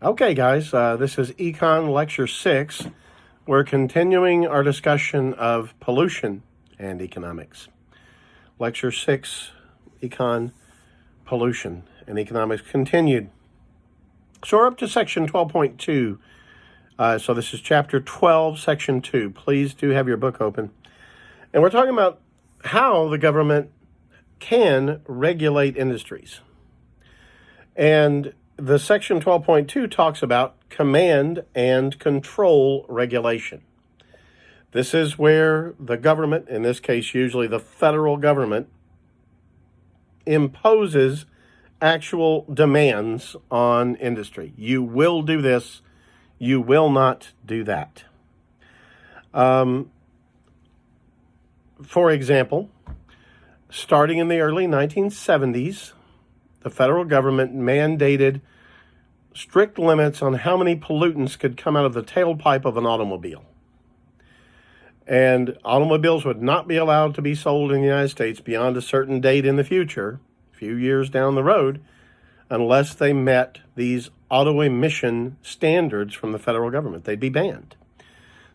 Okay, guys, this is Econ Lecture 6. We're continuing our discussion of pollution and economics. Lecture 6, Econ, Pollution and Economics continued. So we're up to Section 12.2. So this is Chapter 12, Section 2. Please do have your book open. And we're talking about how the government can regulate industries. And the Section 12.2 talks about command and control regulation. This is where the government, in this case usually the federal government, imposes actual demands on industry. You will do this, you will not do that. For example, starting in the early 1970s, the federal government mandated strict limits on how many pollutants could come out of the tailpipe of an automobile. And automobiles would not be allowed to be sold in the United States beyond a certain date in the future, a few years down the road, unless they met these auto emission standards from the federal government. They'd be banned.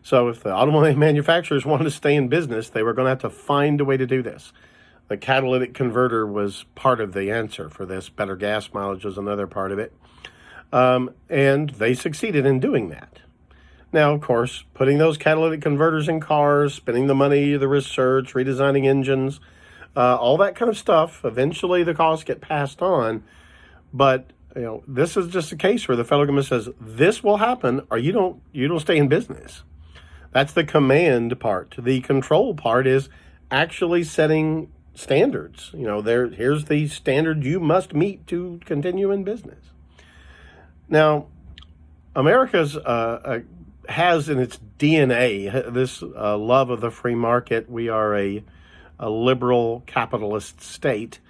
So if the automobile manufacturers wanted to stay in business, they were going to have to find a way to do this. The catalytic converter was part of the answer for this. Better gas mileage was another part of it. And they succeeded in doing that. Now, of course, putting those catalytic converters in cars, spending the money, the research, redesigning engines, all that kind of stuff, eventually the costs get passed on. But this is just a case where the federal government says, this will happen or you don't stay in business. That's the command part. The control part is actually setting standards. Here's the standard you must meet to continue in business. Now, America's has in its DNA this love of the free market. We are a liberal capitalist state,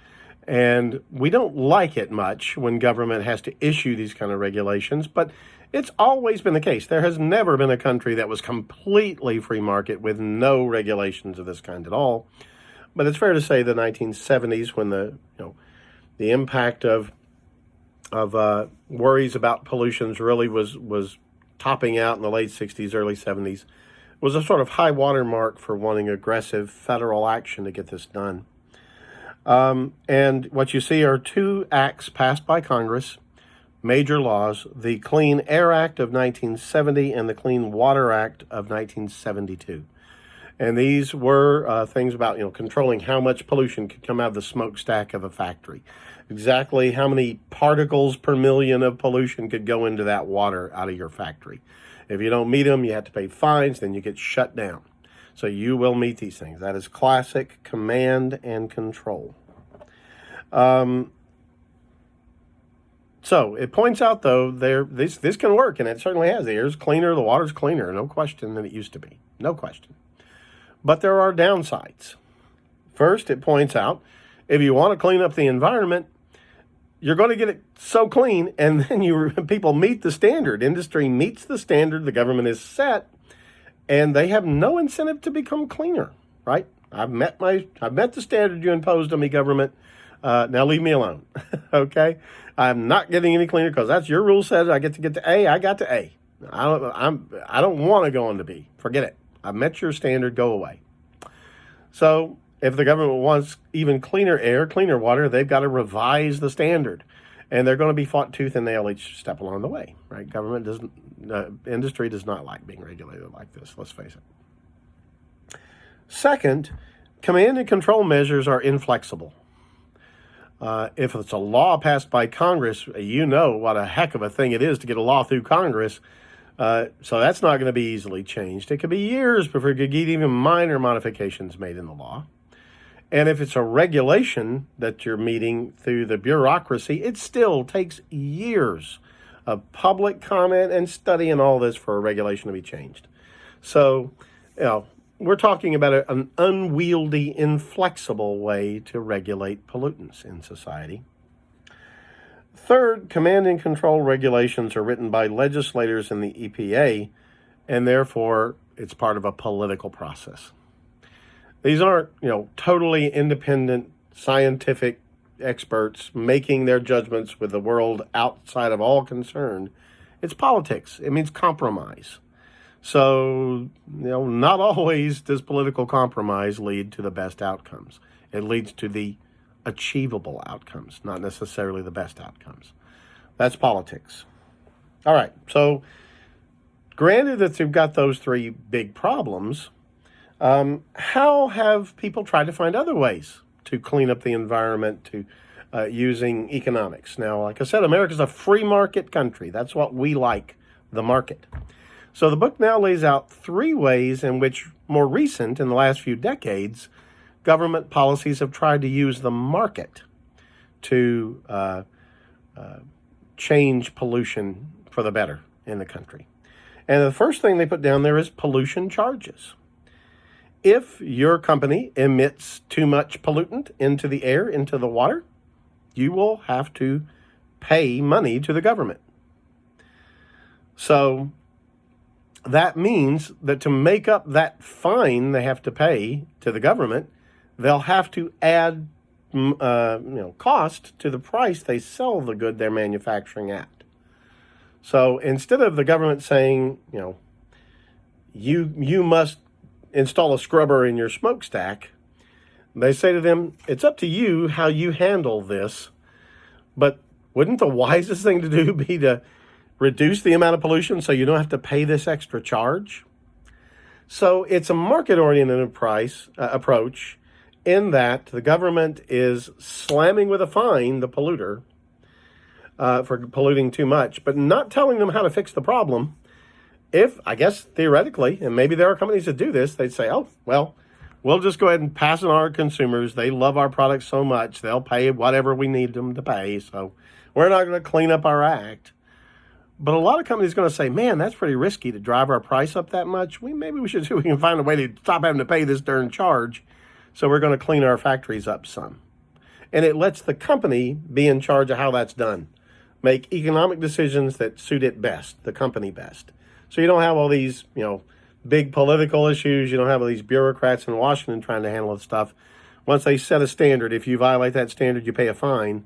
and we don't like it much when government has to issue these kind of regulations, but it's always been the case. There has never been a country that was completely free market with no regulations of this kind at all. But it's fair to say the 1970s, when the impact of worries about pollutions really was topping out in the late 60s, early 70s, was a sort of high water mark for wanting aggressive federal action to get this done. And what you see are two acts passed by Congress, major laws, the Clean Air Act of 1970 and the Clean Water Act of 1972. And these were things about, controlling how much pollution could come out of the smokestack of a factory. Exactly how many particles per million of pollution could go into that water out of your factory. If you don't meet them, you have to pay fines, then you get shut down. So you will meet these things. That is classic command and control. So it points out, though, this can work, and it certainly has. The air's cleaner, the water's cleaner, no question, than it used to be. No question. But there are downsides. First, it points out, if you want to clean up the environment, you're going to get it so clean, and then people meet the standard. Industry meets the standard the government has set, and they have no incentive to become cleaner, right? I've met the standard you imposed on me, government. Now leave me alone, okay? I'm not getting any cleaner because that's your rule says I get to A. I got to A. I don't want to go on to B. Forget it. I've met your standard. Go away. So if the government wants even cleaner air, cleaner water, they've got to revise the standard, and they're going to be fought tooth and nail each step along the way, right? Industry does not like being regulated like this. Let's face it. Second, command and control measures are inflexible. If it's a law passed by Congress, you know what a heck of a thing it is to get a law through Congress. So that's not going to be easily changed. It could be years before you could get even minor modifications made in the law. And if it's a regulation that you're meeting through the bureaucracy, it still takes years of public comment and study and all this for a regulation to be changed. So, we're talking about an unwieldy, inflexible way to regulate pollutants in society. Third, command and control regulations are written by legislators in the EPA, and therefore it's part of a political process. These aren't, totally independent scientific experts making their judgments with the world outside of all concern. It's politics. It means compromise. So, not always does political compromise lead to the best outcomes. It leads to the achievable outcomes, not necessarily the best outcomes. That's politics. All right, so granted that you've got those three big problems, how have people tried to find other ways to clean up the environment to using economics? Now, like I said, America's a free market country. That's what we like, the market. So the book now lays out three ways in which, more recent, in the last few decades, government policies have tried to use the market to change pollution for the better in the country. And the first thing they put down there is pollution charges. If your company emits too much pollutant into the air, into the water, you will have to pay money to the government. So that means that to make up that fine they have to pay to the government, they'll have to add cost to the price they sell the good they're manufacturing at. So instead of the government saying, you must install a scrubber in your smokestack, they say to them, it's up to you how you handle this, but wouldn't the wisest thing to do be to reduce the amount of pollution so you don't have to pay this extra charge? So it's a market-oriented approach in that the government is slamming with a fine the polluter for polluting too much, but not telling them how to fix the problem. If, I guess, theoretically, and maybe there are companies that do this, they'd say, oh, well, we'll just go ahead and pass it on our consumers. They love our products so much, they'll pay whatever we need them to pay, so we're not going to clean up our act. But a lot of companies are going to say, man, that's pretty risky to drive our price up that much. Maybe we should see if we can find a way to stop having to pay this darn charge. So we're going to clean our factories up some. And it lets the company be in charge of how that's done. Make economic decisions that suit it best, the company best. So you don't have all these, big political issues. You don't have all these bureaucrats in Washington trying to handle this stuff. Once they set a standard, if you violate that standard, you pay a fine.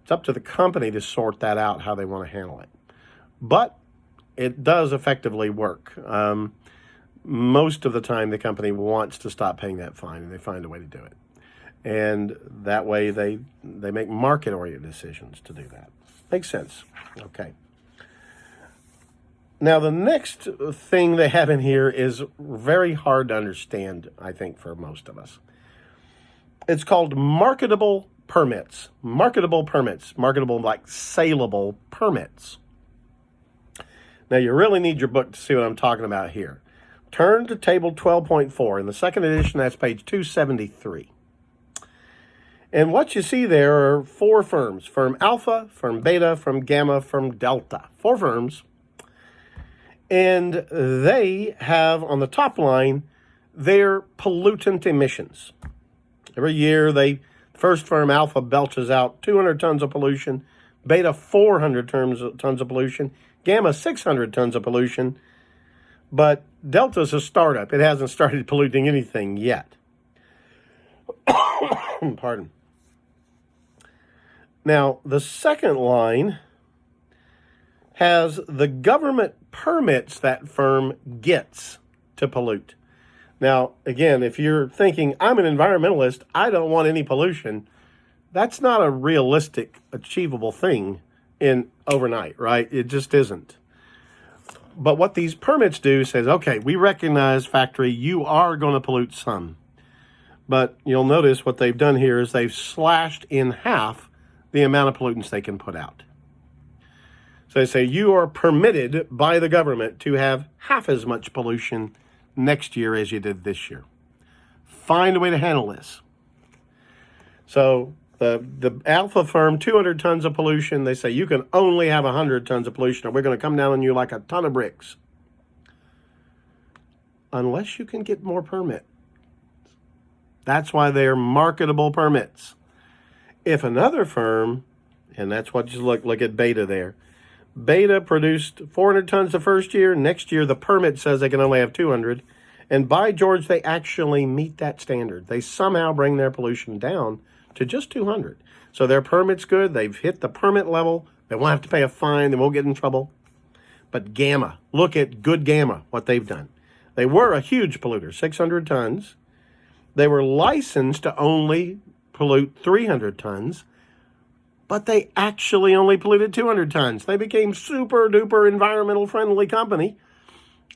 It's up to the company to sort that out, how they want to handle it. But it does effectively work. Most of the time, the company wants to stop paying that fine, and they find a way to do it. And that way, they make market-oriented decisions to do that. Makes sense. Okay. Now, the next thing they have in here is very hard to understand, I think, for most of us. It's called Marketable Permits. Marketable permits. Marketable, like saleable permits. Now, you really need your book to see what I'm talking about here. Turn to table 12.4. In the second edition, that's page 273. And what you see there are four firms. Firm Alpha, Firm Beta, Firm Gamma, Firm Delta. Four firms. And they have, on the top line, their pollutant emissions. Every year, first firm, Alpha, belches out 200 tons of pollution. Beta, 400 tons of pollution. Gamma, 600 tons of pollution. But Delta's a startup. It hasn't started polluting anything yet. Pardon. Now, the second line has the government permits that firm gets to pollute. Now, again, if you're thinking, I'm an environmentalist, I don't want any pollution, that's not a realistic, achievable thing in overnight, right? It just isn't. But what these permits do says, okay, we recognize, factory, you are going to pollute some. But you'll notice what they've done here is they've slashed in half the amount of pollutants they can put out. So they say you are permitted by the government to have half as much pollution next year as you did this year. Find a way to handle this. So the Alpha firm, 200 tons of pollution, they say you can only have 100 tons of pollution or we're going to come down on you like a ton of bricks. Unless you can get more permits. That's why they're marketable permits. If another firm, and that's what you look at Beta there. Beta produced 400 tons the first year. Next year, the permit says they can only have 200. And by George, they actually meet that standard. They somehow bring their pollution down to just 200. So their permit's good. They've hit the permit level. They won't have to pay a fine. They won't get in trouble. But Gamma, look at good Gamma, what they've done. They were a huge polluter, 600 tons. They were licensed to only pollute 300 tons, but they actually only polluted 200 tons. They became super duper environmental friendly company,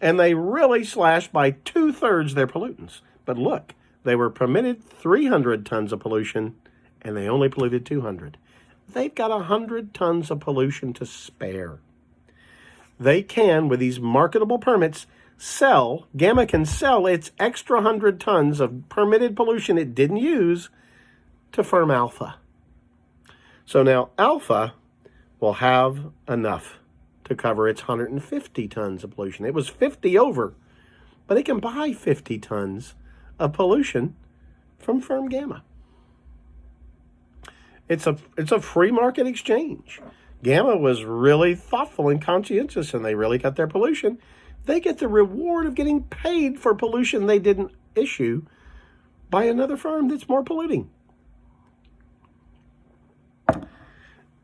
and they really slashed by 2/3 their pollutants. But look, they were permitted 300 tons of pollution, and they only polluted 200. They've got 100 tons of pollution to spare. They can, with these marketable permits, Gamma can sell its extra 100 tons of permitted pollution it didn't use to firm Alpha. So now Alpha will have enough to cover its 150 tons of pollution. It was 50 over, but it can buy 50 tons of pollution from firm Gamma. It's a free market exchange. Gamma was really thoughtful and conscientious, and they really cut their pollution. They get the reward of getting paid for pollution they didn't issue by another firm that's more polluting.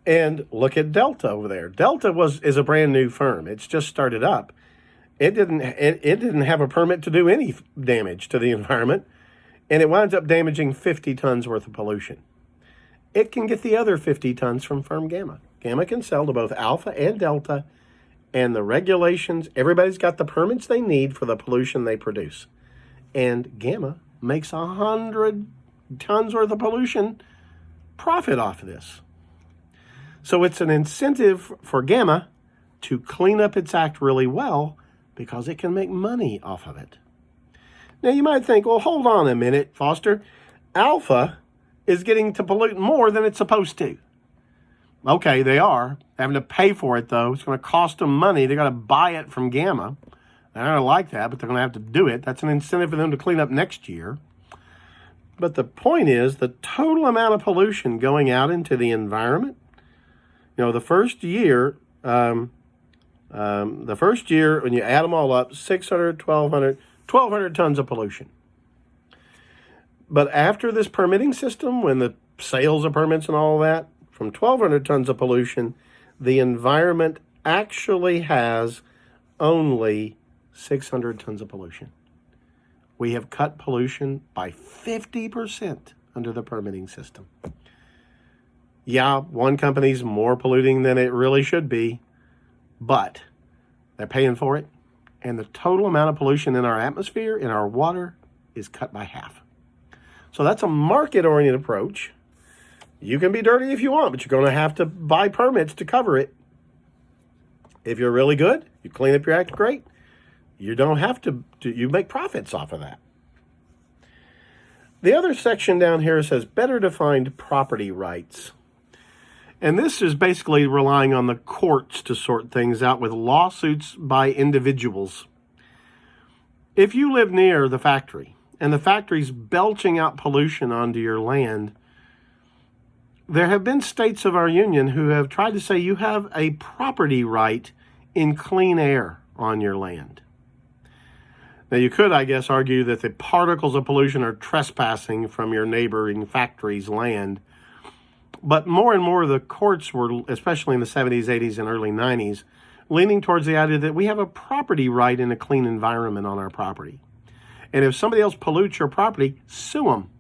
And look at Delta over there. Delta is a brand new firm. It's just started up. It didn't have a permit to do any damage to the environment, and it winds up damaging 50 tons worth of pollution. It can get the other 50 tons from firm Gamma. Gamma can sell to both Alpha and Delta, and the regulations, everybody's got the permits they need for the pollution they produce. And Gamma makes 100 tons worth of pollution profit off of this. So it's an incentive for Gamma to clean up its act really well because it can make money off of it. Now you might think, well, hold on a minute, Foster. Alpha is getting to pollute more than it's supposed to. Okay, they are. Having to pay for it, though. It's going to cost them money. They're going to buy it from Gamma. I don't like that, but they're going to have to do it. That's an incentive for them to clean up next year. But the point is, the total amount of pollution going out into the environment, the first year, when you add them all up, 600, 1,200 tons of pollution. But after this permitting system, when the sales of permits and all that, from 1,200 tons of pollution, the environment actually has only 600 tons of pollution. We have cut pollution by 50% under the permitting system. Yeah, one company's more polluting than it really should be, but they're paying for it, and the total amount of pollution in our atmosphere, in our water, is cut by half. So that's a market-oriented approach. You can be dirty if you want, but you're going to have to buy permits to cover it. If you're really good, you clean up your act, great. You don't have to, you make profits off of that. The other section down here says better defined property rights. And this is basically relying on the courts to sort things out with lawsuits by individuals. If you live near the factory and the factory's belching out pollution onto your land, there have been states of our union who have tried to say you have a property right in clean air on your land. Now, you could, I guess, argue that the particles of pollution are trespassing from your neighboring factory's land. But more and more, the courts were, especially in the 70s, 80s, and early 90s, leaning towards the idea that we have a property right in a clean environment on our property. And if somebody else pollutes your property, sue them.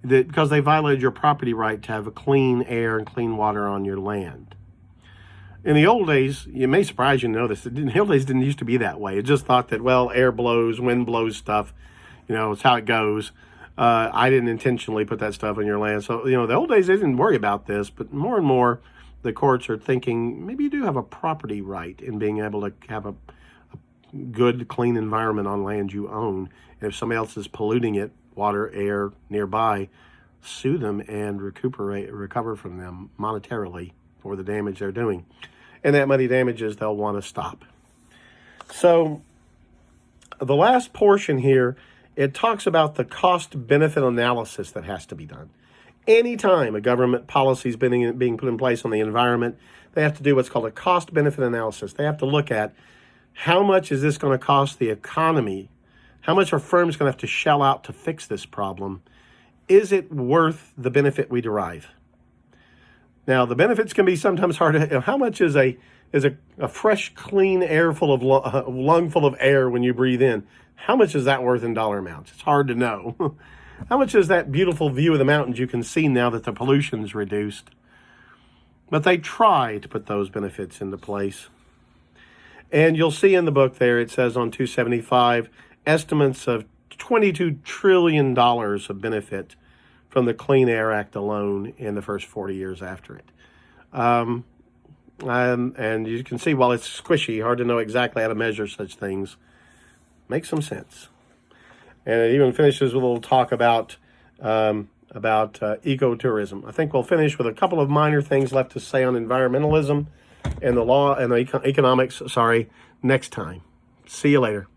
Because they violated your property right to have a clean air and clean water on your land. In the old days, you may surprise you to know this, in the old days it didn't used to be that way. It just thought that, well, air blows, wind blows stuff, it's how it goes. I didn't intentionally put that stuff on your land. So, the old days, they didn't worry about this, but more and more, the courts are thinking maybe you do have a property right in being able to have a good, clean environment on land you own. And if somebody else is polluting it, water, air, nearby, sue them and recover from them monetarily for the damage they're doing. And that money damages they'll want to stop. So the last portion here, it talks about the cost-benefit analysis that has to be done. Anytime a government policy is being put in place on the environment, they have to do what's called a cost-benefit analysis. They have to look at how much is this going to cost the economy. How much are firms going to have to shell out to fix this problem? Is it worth the benefit we derive? Now, the benefits can be sometimes hard to, how much is a fresh, clean air full of lung full of air when you breathe in? How much is that worth in dollar amounts? It's hard to know. How much is that beautiful view of the mountains you can see now that the pollution's reduced? But they try to put those benefits into place. And you'll see in the book there, it says on 275, estimates of $22 trillion of benefit from the Clean Air Act alone in the first 40 years after it. And you can see, while it's squishy, hard to know exactly how to measure such things, makes some sense. And it even finishes with a little talk about ecotourism. I think we'll finish with a couple of minor things left to say on environmentalism and the law and the economics, next time. See you later.